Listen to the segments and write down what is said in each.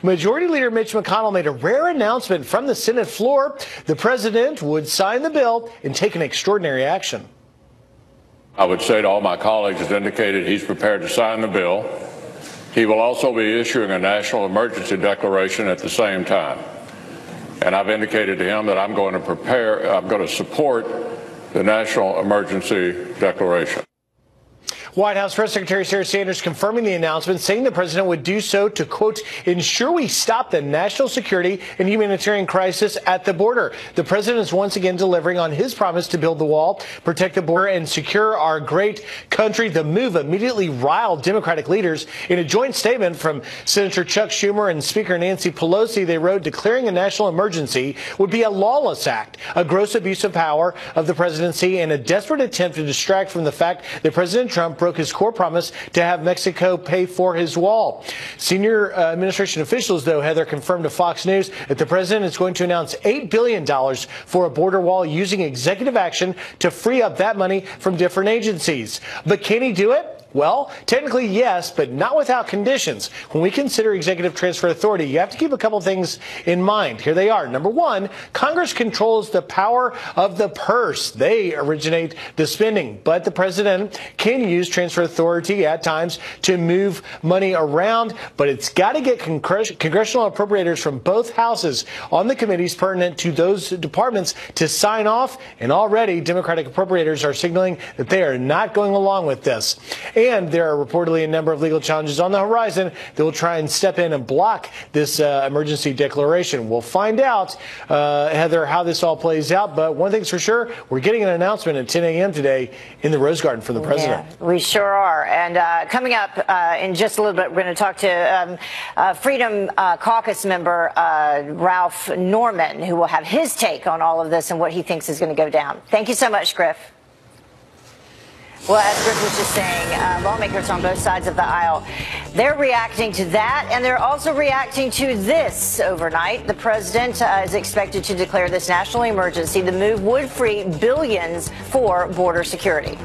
Majority Leader Mitch McConnell made a rare announcement from the Senate floor. The president would sign the bill and take an extraordinary action. I would say to all my colleagues has indicated he's prepared to sign the bill. He will also be issuing a national emergency declaration at the same time. And I've indicated to him that I'm going to support the national emergency declaration. White House Press Secretary Sarah Sanders confirming the announcement, saying the president would do so to, quote, ensure we stop the national security and humanitarian crisis at the border. The president is once again delivering on his promise to build the wall, protect the border, and secure our great country. The move immediately riled Democratic leaders. In a joint statement from Senator Chuck Schumer and Speaker Nancy Pelosi, they wrote, declaring a national emergency would be a lawless act, a gross abuse of power of the presidency, and a desperate attempt to distract from the fact that President Trump broke his core promise to have Mexico pay for his wall. Senior administration officials, though, Heather, confirmed to Fox News that the president is going to announce $8 billion for a border wall using executive action to free up that money from different agencies. But can he do it? Well, technically, yes, but not without conditions. When we consider executive transfer authority, you have to keep a couple things in mind. Here they are. Number one, Congress controls the power of the purse. They originate the spending, but the president can use transfer authority at times to move money around, but it's got to get congressional appropriators from both houses on the committees pertinent to those departments to sign off, and already Democratic appropriators are signaling that they are not going along with this. And there are reportedly a number of legal challenges on the horizon that will try and step in and block this emergency declaration. We'll find out, Heather, how this all plays out. But one thing's for sure, we're getting an announcement at 10 a.m. today in the Rose Garden from the president. Yeah, we sure are. And coming up in just a little bit, we're going to talk to Freedom Caucus member Ralph Norman, who will have his take on all of this and what he thinks is going to go down. Thank you so much, Griff. Well, as Griff was just saying, lawmakers on both sides of the aisle, they're reacting to that, and they're also reacting to this overnight. The president is expected to declare this national emergency. The move would free billions for border security.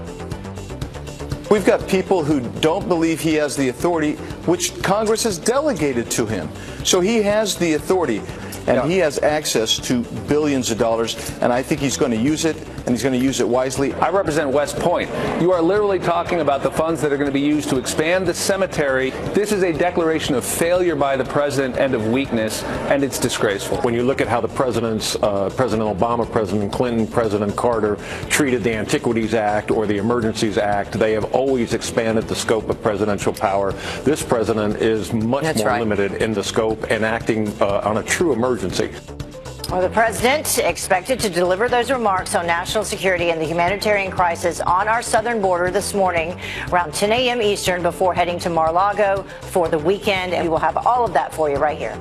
We've got people who don't believe he has the authority, which Congress has delegated to him. So he has the authority, and he has access to billions of dollars, and I think he's going to use it, and he's going to use it wisely. I represent West Point. You are literally talking about the funds that are going to be used to expand the cemetery. This is a declaration of failure by the president and of weakness, and it's disgraceful. When you look at how the presidents, President Obama, President Clinton, President Carter treated the Antiquities Act or the Emergencies Act, they have always expanded the scope of presidential power. This president is much more limited in the scope and acting on a true emergency. Well, the president expected to deliver those remarks on national security and the humanitarian crisis on our southern border this morning around 10 a.m. Eastern before heading to Mar-a-Lago for the weekend. And we will have all of that for you right here.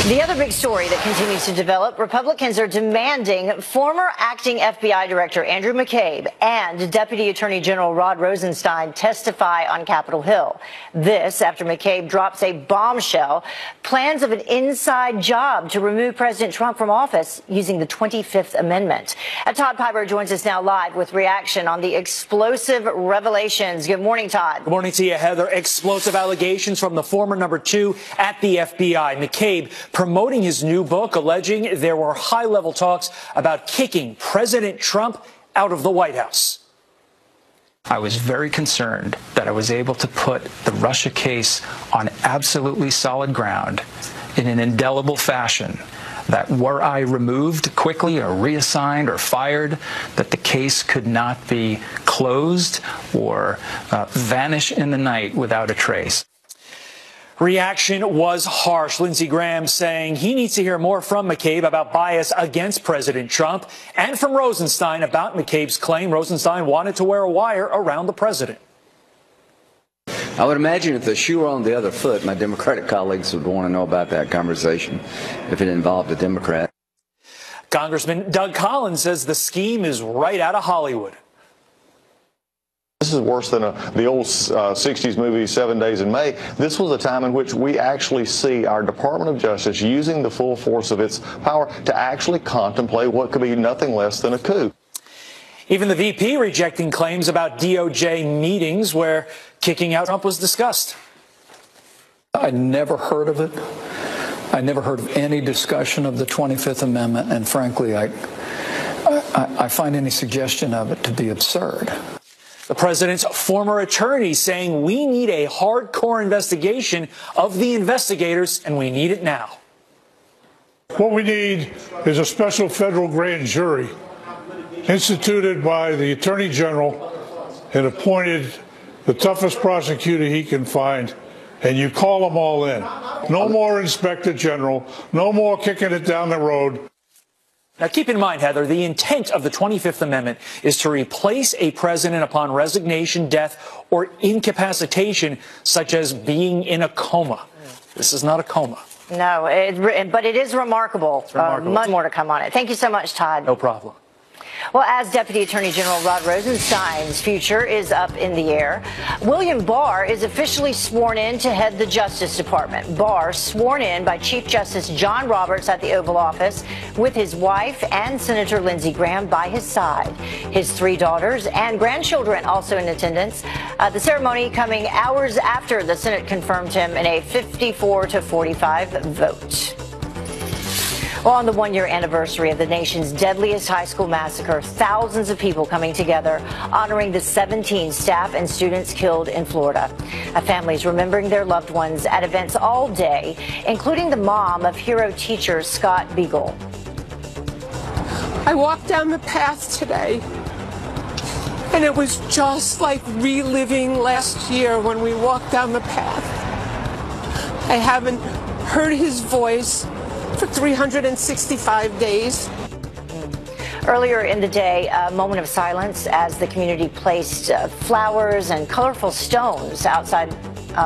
The other big story that continues to develop, Republicans are demanding former acting FBI Director Andrew McCabe and Deputy Attorney General Rod Rosenstein testify on Capitol Hill. This after McCabe drops a bombshell, plans of an inside job to remove President Trump from office using the 25th Amendment. Todd Piper joins us now live with reaction on the explosive revelations. Good morning, Todd. Good morning to you, Heather. Explosive allegations from the former number 2 at the FBI, McCabe, promoting his new book, alleging there were high-level talks about kicking President Trump out of the White House. I was very concerned that I was able to put the Russia case on absolutely solid ground in an indelible fashion, that were I removed quickly or reassigned or fired, that the case could not be closed or vanish in the night without a trace. Reaction was harsh. Lindsey Graham saying he needs to hear more from McCabe about bias against President Trump and from Rosenstein about McCabe's claim Rosenstein wanted to wear a wire around the president. I would imagine if the shoe were on the other foot, my Democratic colleagues would want to know about that conversation if it involved a Democrat. Congressman Doug Collins says the scheme is right out of Hollywood. This is worse than the old 60s movie 7 Days in May. This was a time in which we actually see our Department of Justice using the full force of its power to actually contemplate what could be nothing less than a coup. Even the VP rejecting claims about DOJ meetings where kicking out Trump was discussed. I never heard of it. I never heard of any discussion of the 25th Amendment, and frankly, I find any suggestion of it to be absurd. The president's former attorney saying we need a hardcore investigation of the investigators, and we need it now. What we need is a special federal grand jury instituted by the Attorney General and appointed the toughest prosecutor he can find, and you call them all in. No more Inspector General, no more kicking it down the road. Now, keep in mind, Heather, the intent of the 25th Amendment is to replace a president upon resignation, death, or incapacitation, such as being in a coma. This is not a coma. No, but it is remarkable. Much more to come on it. Thank you so much, Todd. No problem. Well, as Deputy Attorney General Rod Rosenstein's future is up in the air, William Barr is officially sworn in to head the Justice Department. Barr sworn in by Chief Justice John Roberts at the Oval Office with his wife and Senator Lindsey Graham by his side. His 3 daughters and grandchildren also in attendance. The ceremony coming hours after the Senate confirmed him in a 54-45 vote. Well, on the 1-year anniversary of the nation's deadliest high school massacre, thousands of people coming together honoring the 17 staff and students killed in Florida. Families remembering their loved ones at events all day, including the mom of hero teacher Scott Beagle. I walked down the path today, and it was just like reliving last year when we walked down the path. I haven't heard his voice for 365 days. Earlier in the day, a moment of silence as the community placed flowers and colorful stones outside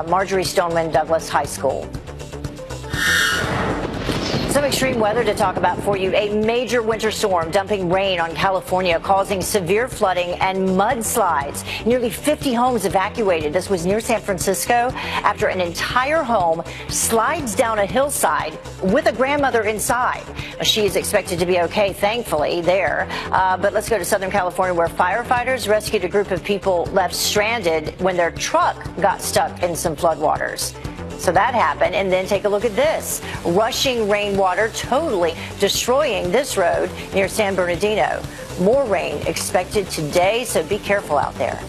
Marjorie Stoneman Douglas High School. Some extreme weather to talk about for you. A major winter storm dumping rain on California, causing severe flooding and mudslides. Nearly 50 homes evacuated. This was near San Francisco after an entire home slides down a hillside with a grandmother inside. She is expected to be okay, thankfully, there. But let's go to Southern California, where firefighters rescued a group of people left stranded when their truck got stuck in some floodwaters. So that happened, and then take a look at this. Rushing rainwater totally destroying this road near San Bernardino. More rain expected today, so be careful out there.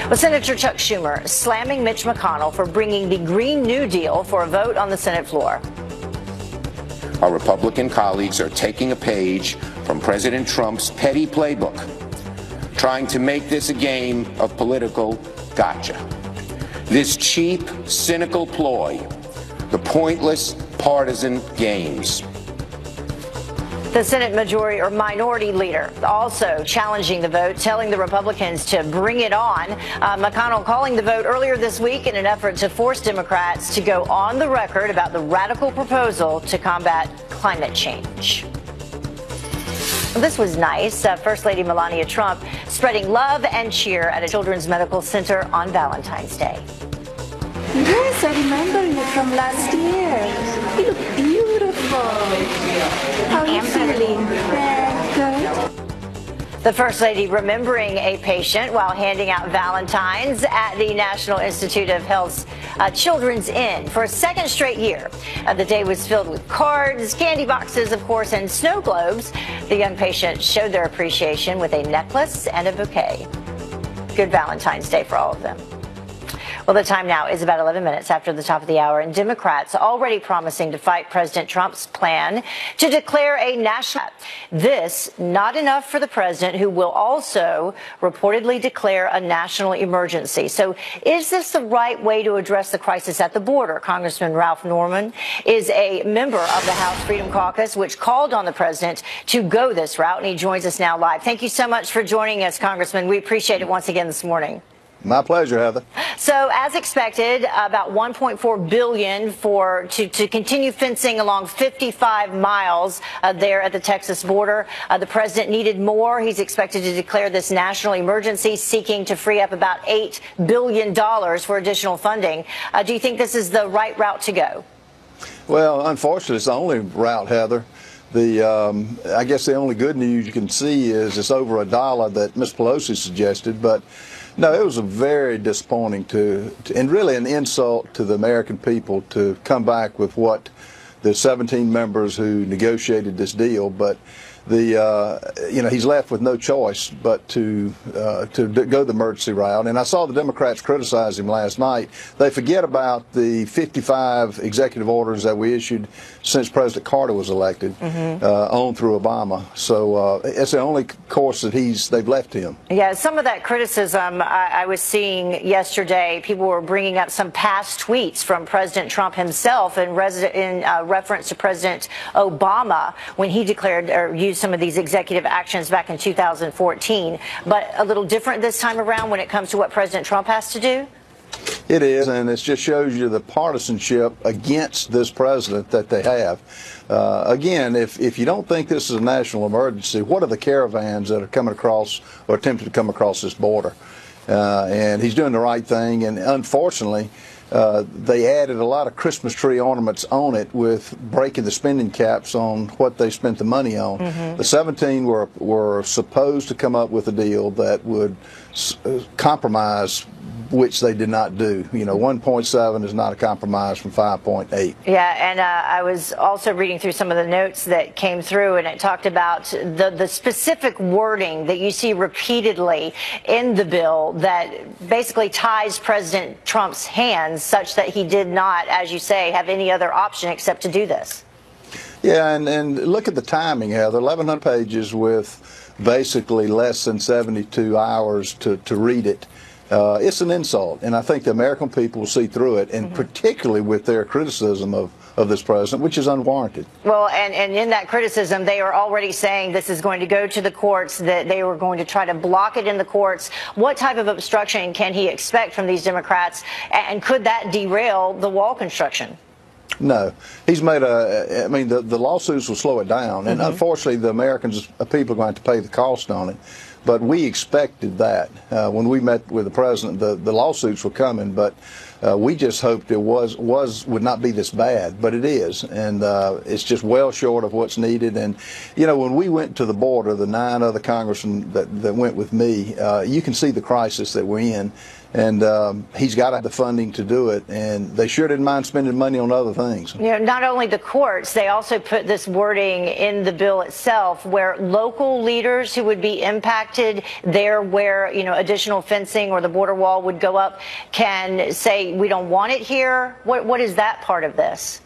Well, Senator Chuck Schumer slamming Mitch McConnell for bringing the Green New Deal for a vote on the Senate floor. Our Republican colleagues are taking a page from President Trump's petty playbook, trying to make this a game of political gotcha. This cheap, cynical ploy, the pointless partisan games. The Senate minority leader also challenging the vote, telling the Republicans to bring it on. McConnell calling the vote earlier this week in an effort to force Democrats to go on the record about the radical proposal to combat climate change. This was nice. First Lady Melania Trump spreading love and cheer at a children's medical center on Valentine's Day. Yes, I remember you from last year. You look beautiful. How are you feeling? Good. The First Lady remembering a patient while handing out Valentines at the National Institute of Health's Children's Inn for a second straight year. The day was filled with cards, candy boxes, of course, and snow globes. The young patient showed their appreciation with a necklace and a bouquet. Good Valentine's Day for all of them. Well, the time now is about 11 minutes after the top of the hour, and Democrats already promising to fight President Trump's plan to declare a national. This not enough for the president, who will also reportedly declare a national emergency. So is this the right way to address the crisis at the border? Congressman Ralph Norman is a member of the House Freedom Caucus, which called on the president to go this route, and he joins us now live. Thank you so much for joining us, Congressman. We appreciate it once again this morning. My pleasure, Heather. So, as expected, about $1.4 billion to continue fencing along 55 miles there at the Texas border. The president needed more. He's expected to declare this national emergency, seeking to free up about $8 billion for additional funding. Do you think this is the right route to go? Well, unfortunately, it's the only route, Heather. I guess the only good news you can see is it's over $1 that Ms. Pelosi suggested, but No, it was a very disappointing and really an insult to the American people to come back with what the 17 members who negotiated this deal, but he's left with no choice but to go the emergency route. And I saw the Democrats criticize him last night. They forget about the 55 executive orders that we issued since President Carter was elected, on through Obama. So it's the only course that they've left him. Yeah, some of that criticism I was seeing yesterday, people were bringing up some past tweets from President Trump himself in reference to President Obama when he declared or used some of these executive actions back in 2014, but a little different this time around when it comes to what President Trump has to do? It is, and it just shows you the partisanship against this president that they have. Again, if you don't think this is a national emergency, what are the caravans that are coming across or attempting to come across this border? And he's doing the right thing, and unfortunately, they added a lot of Christmas tree ornaments on it with breaking the spending caps on what they spent the money on. The 17 were supposed to come up with a deal that would compromise, which they did not do. 1.7 is not a compromise from 5.8. Yeah, and I was also reading through some of the notes that came through, and it talked about the specific wording that you see repeatedly in the bill that basically ties President Trump's hands such that he did not, as you say, have any other option except to do this. Yeah, and look at the timing, Heather. 1,100 pages with basically less than 72 hours to read it. It's an insult, and I think the American people will see through it, and particularly with their criticism of this president, which is unwarranted. Well, and in that criticism, they are already saying this is going to go to the courts, that they were going to try to block it in the courts. What type of obstruction can he expect from these Democrats, and could that derail the wall construction? No. He's made the lawsuits will slow it down, and unfortunately the Americans, people are going to pay the cost on it. But we expected that when we met with the president. The lawsuits were coming, but we just hoped it would not be this bad, but it is, and it's just well short of what's needed. And when we went to the border, the 9 other congressmen that went with me, you can see the crisis that we're in. And he's got the funding to do it, and they sure didn't mind spending money on other things. Not only the courts, they also put this wording in the bill itself where local leaders who would be impacted there where, additional fencing or the border wall would go up can say, we don't want it here. What is that part of this?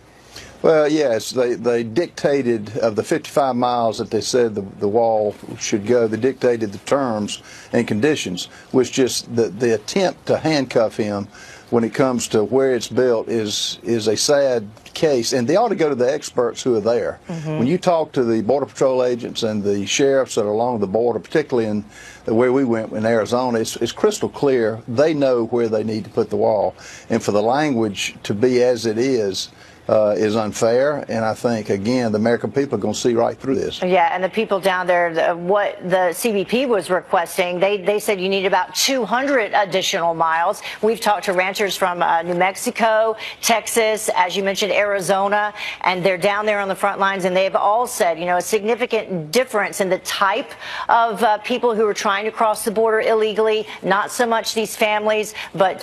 Well, yes, they dictated, of the 55 miles that they said the wall should go, they dictated the terms and conditions, which just the attempt to handcuff him when it comes to where it's built is a sad case, and they ought to go to the experts who are there. When you talk to the Border Patrol agents and the sheriffs that are along the border, particularly in where we went in Arizona, it's crystal clear. They know where they need to put the wall, and for the language to be as it is unfair, and I think, again, the American people are going to see right through this. Yeah, and the people down there, what the CBP was requesting, they said you need about 200 additional miles. We've talked to ranchers from New Mexico, Texas, as you mentioned, Arizona, and they're down there on the front lines, and they've all said, a significant difference in the type of people who are trying to cross the border illegally, not so much these families, but,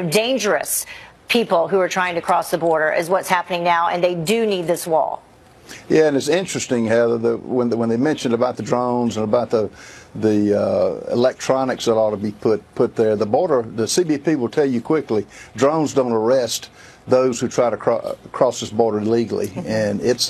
dangerous people who are trying to cross the border is what's happening now, and they do need this wall. Yeah, and it's interesting, Heather, when they mentioned about the drones and about the electronics that ought to be put there. The CBP will tell you quickly, drones don't arrest those who try to cross this border illegally, and it's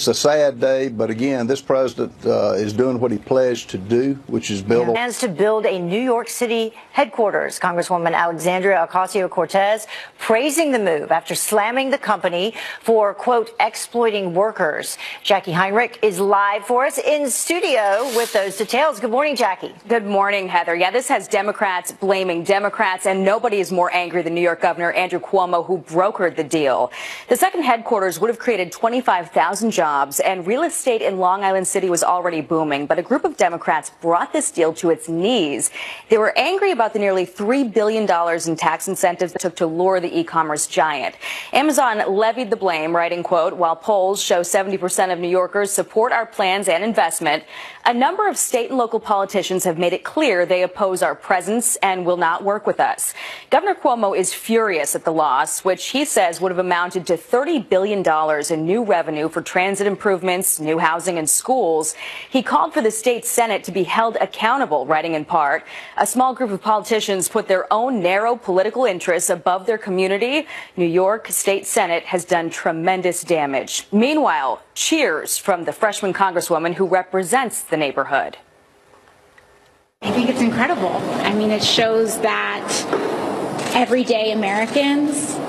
a sad day, but again, this president is doing what he pledged to do, which is build. Plans to build a New York City headquarters. Congresswoman Alexandria Ocasio-Cortez praising the move after slamming the company for, quote, exploiting workers. Jackie Heinrich is live for us in studio with those details. Good morning, Jackie. Good morning, Heather. Yeah, this has Democrats blaming Democrats, and nobody is more angry than New York Governor Andrew Cuomo, who brokered the deal. The second headquarters would have created 25,000 jobs, and real estate in Long Island City was already booming. But a group of Democrats brought this deal to its knees. They were angry about the nearly $3 billion in tax incentives it took to lure the e-commerce giant. Amazon levied the blame, writing, quote, while polls show 70% of New Yorkers support our plans and investment, a number of state and local politicians have made it clear they oppose our presence and will not work with us. Governor Cuomo is furious at the loss, which he says would have amounted to $30 billion in new revenue for transit improvements, new housing, and schools. He called for the state Senate to be held accountable, writing in part, a small group of politicians put their own narrow political interests above their community. New York State Senate has done tremendous damage. Meanwhile, cheers from the freshman congresswoman who represents the neighborhood. I think it's incredible. I mean, it shows that everyday Americans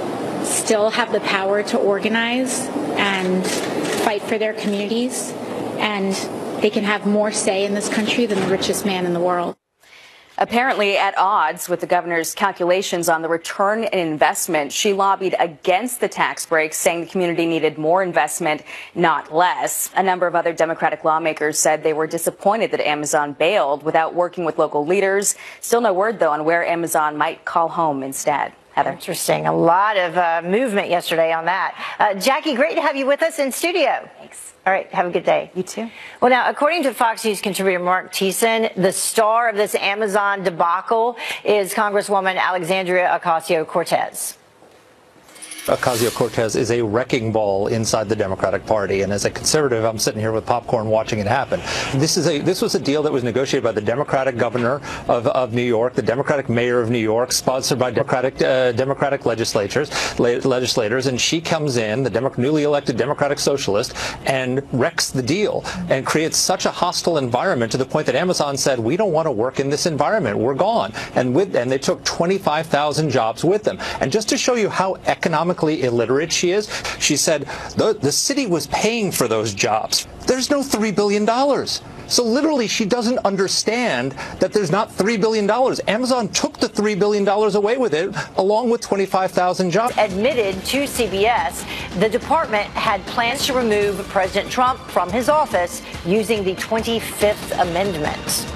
still have the power to organize and fight for their communities, and they can have more say in this country than the richest man in the world. Apparently at odds with the governor's calculations on the return in investment, she lobbied against the tax breaks, saying the community needed more investment, not less. A number of other Democratic lawmakers said they were disappointed that Amazon bailed without working with local leaders. Still no word, though, on where Amazon might call home instead. Heather. Interesting. A lot of movement yesterday on that. Jackie, great to have you with us in studio. Thanks. All right. Have a good day. You too. Well, now, according to Fox News contributor Mark Thiessen, the star of this Amazon debacle is Congresswoman Alexandria Ocasio-Cortez. Ocasio-Cortez is a wrecking ball inside the Democratic Party, and as a conservative, I'm sitting here with popcorn watching it happen. This was a deal that was negotiated by the Democratic governor of New York, the Democratic mayor of New York, sponsored by Democratic legislators, and she comes in, the newly elected Democratic socialist, and wrecks the deal and creates such a hostile environment to the point that Amazon said, we don't want to work in this environment, we're gone. And they took 25,000 jobs with them. And just to show you how economically illiterate she is, she said the city was paying for those jobs. There's no $3 billion. So literally, she doesn't understand that there's not $3 billion. Amazon took the $3 billion away with it, along with 25,000 jobs. Admitted to CBS, the department had plans to remove President Trump from his office using the 25th Amendment.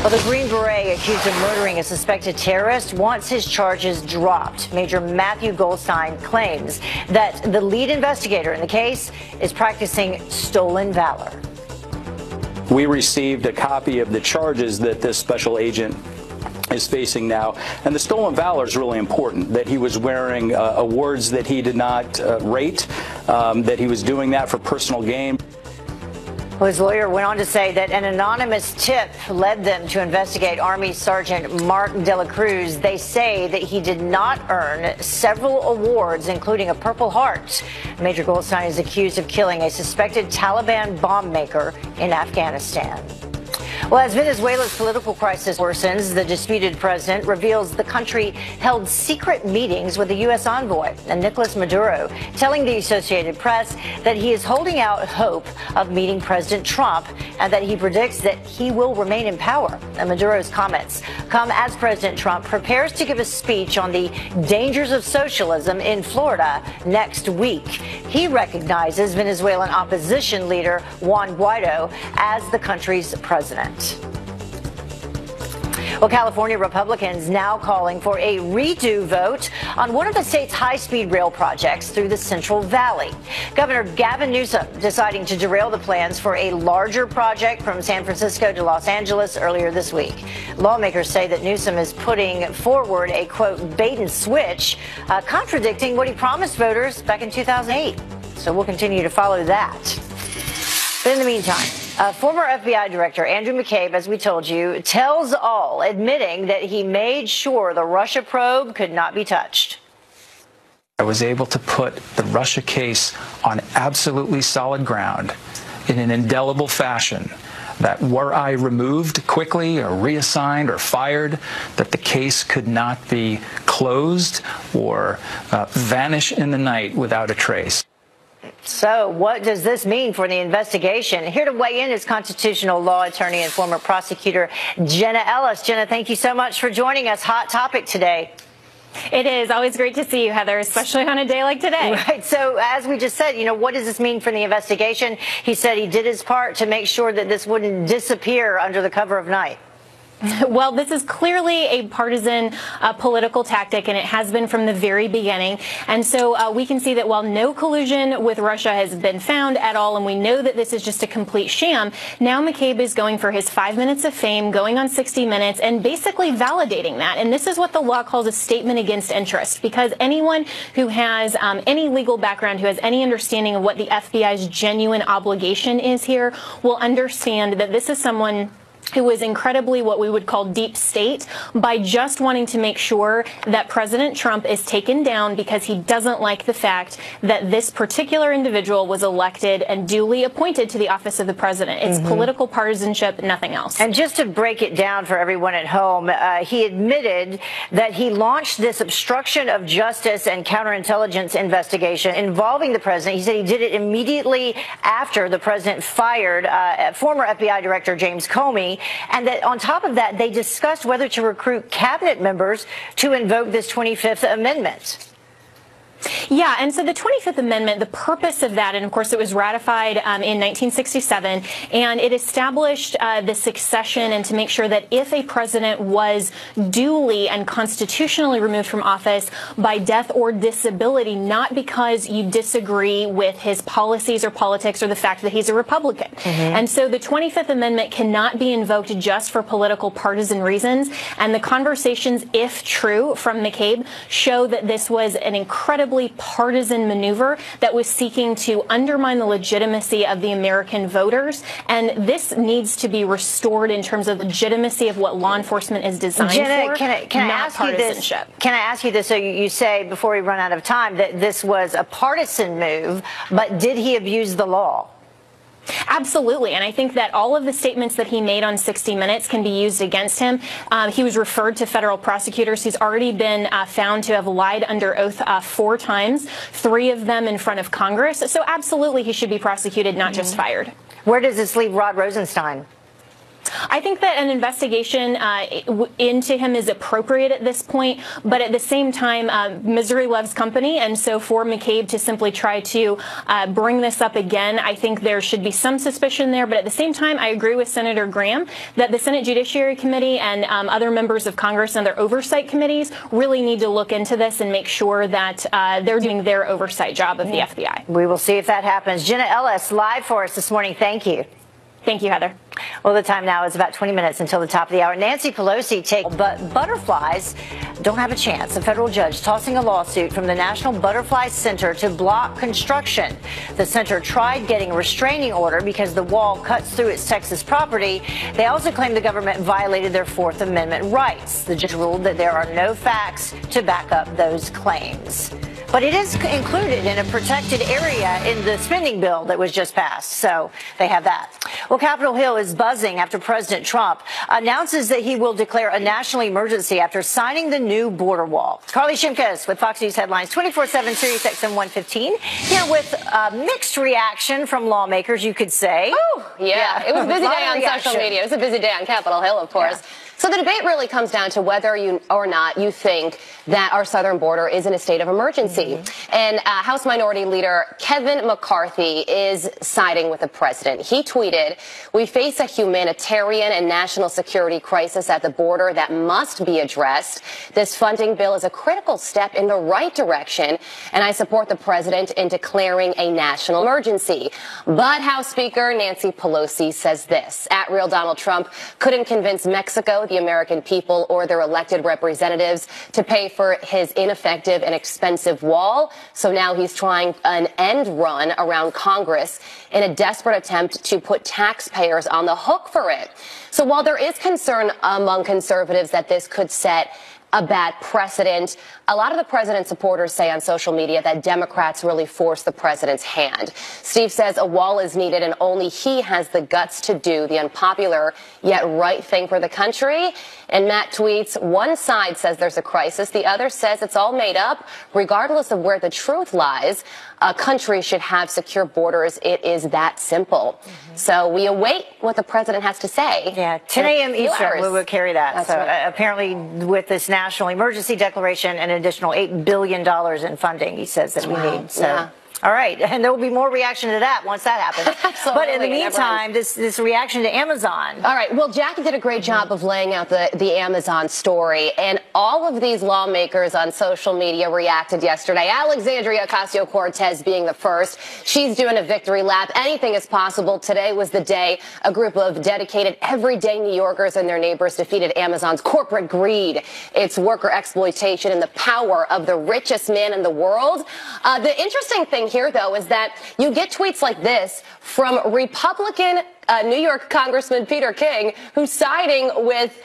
Well, the Green Beret accused of murdering a suspected terrorist wants his charges dropped. Major Matthew Goldstein claims that the lead investigator in the case is practicing stolen valor. We received a copy of the charges that this special agent is facing now, and the stolen valor is really important, that he was wearing awards that he did not rate, that he was doing that for personal gain. Well, his lawyer went on to say that an anonymous tip led them to investigate Army Sergeant Mark Dela Cruz. They say that he did not earn several awards, including a Purple Heart. Major Goldstein is accused of killing a suspected Taliban bomb maker in Afghanistan. Well, as Venezuela's political crisis worsens, the disputed president reveals the country held secret meetings with the U.S. envoy, Nicolas Maduro, telling the Associated Press that he is holding out hope of meeting President Trump and that he predicts that he will remain in power. And Maduro's comments come as President Trump prepares to give a speech on the dangers of socialism in Florida next week. He recognizes Venezuelan opposition leader Juan Guaido as the country's president. Well, California Republicans now calling for a redo vote on one of the state's high-speed rail projects through the Central Valley. Governor Gavin Newsom deciding to derail the plans for a larger project from San Francisco to Los Angeles earlier this week. Lawmakers say that Newsom is putting forward a, quote, bait and switch, contradicting what he promised voters back in 2008. So we'll continue to follow that. But in the meantime, former FBI Director Andrew McCabe, as we told you, tells all, admitting that he made sure the Russia probe could not be touched. I was able to put the Russia case on absolutely solid ground in an indelible fashion, that were I removed quickly or reassigned or fired, that the case could not be closed or vanish in the night without a trace. So what does this mean for the investigation? Here to weigh in is constitutional law attorney and former prosecutor Jenna Ellis. Jenna, thank you so much for joining us. Hot topic today. It is always great to see you, Heather, especially on a day like today. Right. So as we just said, what does this mean for the investigation? He said he did his part to make sure that this wouldn't disappear under the cover of night. Well, this is clearly a partisan political tactic, and it has been from the very beginning. And so we can see that while no collusion with Russia has been found at all, and we know that this is just a complete sham, now McCabe is going for his 5 minutes of fame, going on 60 Minutes, and basically validating that. And this is what the law calls a statement against interest, because anyone who has any legal background, who has any understanding of what the FBI's genuine obligation is here, will understand that this is someone who is incredibly what we would call deep state by just wanting to make sure that President Trump is taken down because he doesn't like the fact that this particular individual was elected and duly appointed to the office of the president. It's political partisanship, nothing else. And just to break it down for everyone at home, he admitted that he launched this obstruction of justice and counterintelligence investigation involving the president. He said he did it immediately after the president fired former FBI Director James Comey, and that on top of that, they discussed whether to recruit cabinet members to invoke this 25th Amendment. Yeah, and so the 25th Amendment, the purpose of that, and of course it was ratified in 1967, and it established the succession and to make sure that if a president was duly and constitutionally removed from office by death or disability, not because you disagree with his policies or politics or the fact that he's a Republican. And so the 25th Amendment cannot be invoked just for political partisan reasons, and the conversations, if true, from McCabe show that this was an incredibly partisan maneuver that was seeking to undermine the legitimacy of the American voters. And this needs to be restored in terms of legitimacy of what law enforcement is designed Jenna, for, can I not ask you this? partisanship. Can I ask you this? So you say, before we run out of time, that this was a partisan move, but did he abuse the law? Absolutely. And I think that all of the statements that he made on 60 Minutes can be used against him. He was referred to federal prosecutors. He's already been found to have lied under oath 4 times, 3 of them in front of Congress. So absolutely, he should be prosecuted, not just fired. Where does this leave Rod Rosenstein? I think that an investigation into him is appropriate at this point, but at the same time, Missouri loves company, and so for McCabe to simply try to bring this up again, I think there should be some suspicion there, but at the same time, I agree with Senator Graham that the Senate Judiciary Committee and other members of Congress and their oversight committees really need to look into this and make sure that they're doing their oversight job of the FBI. We will see if that happens. Jenna Ellis, live for us this morning. Thank you. Thank you, Heather. Well, the time now is about 20 minutes until the top of the hour. Nancy Pelosi but butterflies don't have a chance. A federal judge tossing a lawsuit from the National Butterfly Center to block construction. The center tried getting a restraining order because the wall cuts through its Texas property. They also claim the government violated their 4th Amendment rights. The judge ruled that there are no facts to back up those claims. But it is included in a protected area in the spending bill that was just passed. So they have that. Well, Capitol Hill is buzzing after President Trump announces that he will declare a national emergency after signing the new border wall. Carly Shimkus with Fox News Headlines 24/7 Sirius XM 115 here with mixed reaction from lawmakers, you could say. Oh, yeah. It was a busy day on social media. It was a busy day on Capitol Hill, of course. Yeah. So the debate really comes down to whether you or not you think that our southern border is in a state of emergency. And House Minority Leader Kevin McCarthy is siding with the president. He tweeted, "We face a humanitarian and national security crisis at the border that must be addressed. This funding bill is a critical step in the right direction, and I support the president in declaring a national emergency." But House Speaker Nancy Pelosi says this: "At Real Donald Trump couldn't convince Mexico, the American people, or their elected representatives to pay for his ineffective and expensive wall. So now he's trying an end run around Congress in a desperate attempt to put taxpayers on the hook for it." So while there is concern among conservatives that this could set a bad precedent, a lot of the president's supporters say on social media that Democrats really forced the president's hand. Steve says a wall is needed and only he has the guts to do the unpopular yet right thing for the country. And Matt tweets, "One side says there's a crisis, the other says it's all made up. Regardless of where the truth lies, a country should have secure borders. It is that simple." So we await what the president has to say. Yeah, 10 a.m. Eastern, we will carry that. That's so right. Apparently with this national emergency declaration and an additional $8 billion in funding, he says, that we need. So. Yeah. All right, and there will be more reaction to that once that happens. But in the meantime, this reaction to Amazon. All right, well, Jackie did a great job of laying out the Amazon story, and all of these lawmakers on social media reacted yesterday. Alexandria Ocasio-Cortez being the first. She's doing a victory lap. Anything is possible. Today was the day a group of dedicated, everyday New Yorkers and their neighbors defeated Amazon's corporate greed, its worker exploitation, and the power of the richest man in the world. The interesting thing here, though, is that you get tweets like this from Republican New York Congressman Peter King, who's siding with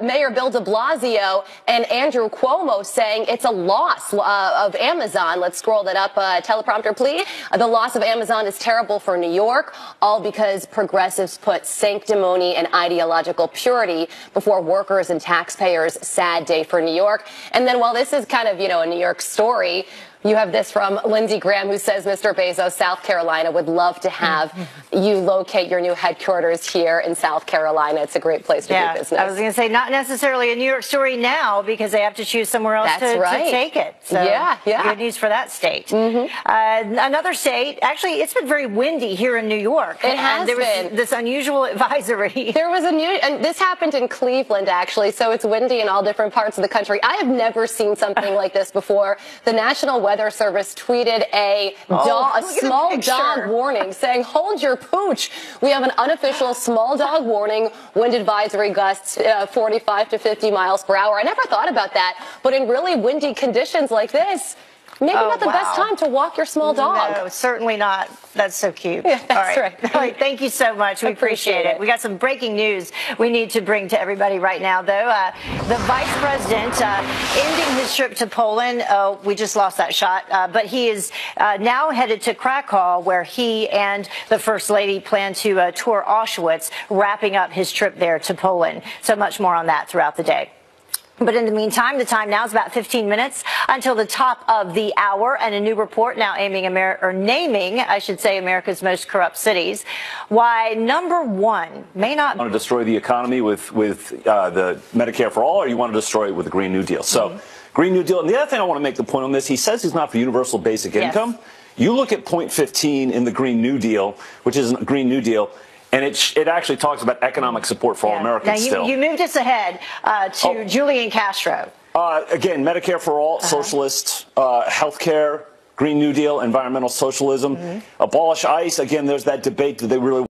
Mayor Bill de Blasio and Andrew Cuomo, saying it's a loss of Amazon. Let's scroll that up, teleprompter, please. The loss of Amazon is terrible for New York, all because progressives put sanctimony and ideological purity before workers and taxpayers. Sad day for New York. And then while this is kind of, a New York story, you have this from Lindsey Graham, who says Mr. Bezos, South Carolina, would love to have you locate your new headquarters here in South Carolina. It's a great place to do business. I was going to say not necessarily a New York story now because they have to choose somewhere else to take it. So good news for that state. Another state, actually, it's been very windy here in New York. It has been. There was this unusual advisory. There was and this happened in Cleveland, actually, so it's windy in all different parts of the country. I have never seen something like this before. The National Weather Service tweeted a small dog warning saying, hold your pooch. We have an unofficial small dog warning, wind advisory gusts 45 to 50 miles per hour. I never thought about that, but in really windy conditions like this, maybe not the best time to walk your small dog. No, certainly not. That's so cute. Yeah, that's All right. Thank you so much. We appreciate it. We got some breaking news we need to bring to everybody right now, though. The vice president ending his trip to Poland. We just lost that shot. But he is now headed to Krakow, where he and the first lady plan to tour Auschwitz, wrapping up his trip there to Poland. So much more on that throughout the day. But in the meantime, the time now is about 15 minutes until the top of the hour, and a new report now naming, I should say, America's most corrupt cities. Why number one may not want to destroy the economy with the Medicare for all, or you want to destroy it with the Green New Deal. So, Green New Deal. And the other thing I want to make the point on this, he says he's not for universal basic income. You look at point 15 in the Green New Deal, which is a Green New Deal, and it actually talks about economic support for all Americans now you moved us ahead to Julian Castro. Again, Medicare for all, socialist, health care, Green New Deal, environmental socialism, abolish ICE. Again, there's that debate. Do they really